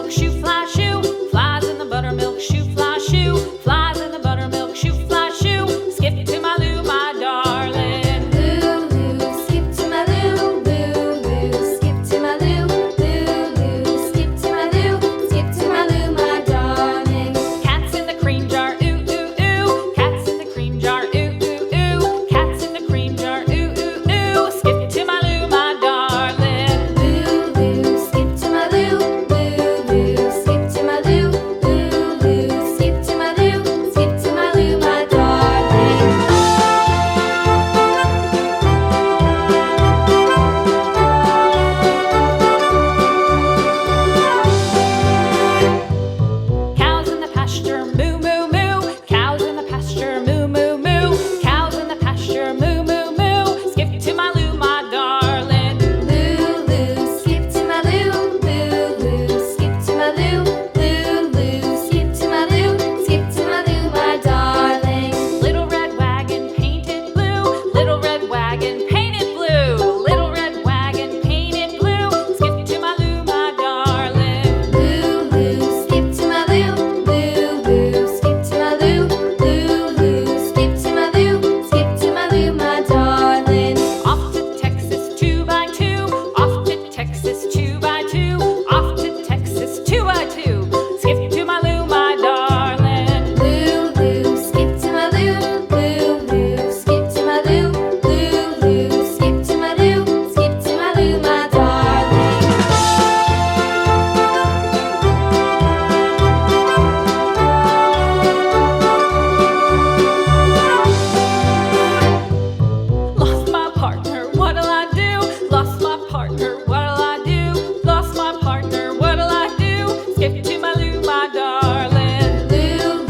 buttermilk shoe, fly shoe. Flies in the buttermilk shoe, fly shoe. Flies in the buttermilk shoe, fly shoe. Skip to my Lou, my darling. Lou, skip to my Lou, Lou, skip to my Lou, Lou, skip to my Lou, skip to my Lou, my darling. Cats in the cream jar, ooh, ooh, ooh. Cats in the cream jar, ooh, ooh, ooh. Cats in the cream jar, ooh, ooh, ooh. Skip to my Lou, my darling. Lou, skip to my Lou, Lou, skip to my Lou, Lou, skip to my Lou, skip to my Lou, my darling. Cows in the pasture, moo, moo, moo. Cows in the pasture, moo, moo, moo. Cows in the pasture, moo, moo, moo. Skip to my Lou, my darling. Lou, skip to my Lou, Lou, skip to my Lou, Lou, skip to my Lou, skip to my Lou, my darling. Little red wagon painted blue. Little red wagon painted blue. Little red wagon painted blue. Skip to my Lou, my darling. Lou, skip to my Lou, Lou, skip to my Lou, Lou, skip to my Lou, skip to my Lou, my darling. Off to Texas 2x2. Off to Texas 2x2. Off to Texas 2x2. Skip to my Lou, my darling. Lou, skip to my Lou, Lou, skip to my Lou, Lou, skip to my Lou, skip to my Lou, my darling. Lost my partner, what'll I do? Lost my partner, what'll I do? Lost my partner, what'll I do? Skip to my Lou, my darling. Lou,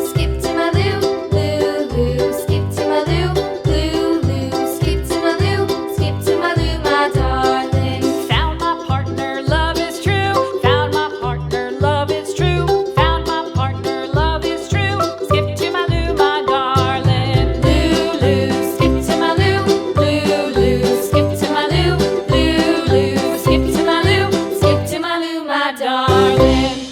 skip to my Lou, Lou, skip to my Lou, Lou, skip to my Lou, skip to my Lou, my darling. Found my partner, love is true. Found my partner, love is true. Found my partner, love is true. Skip to my Lou, my darling. Lou, skip to my Lou, Lou, skip to my Lou, Lou, skip to my Lou, skip to my Lou, my darling.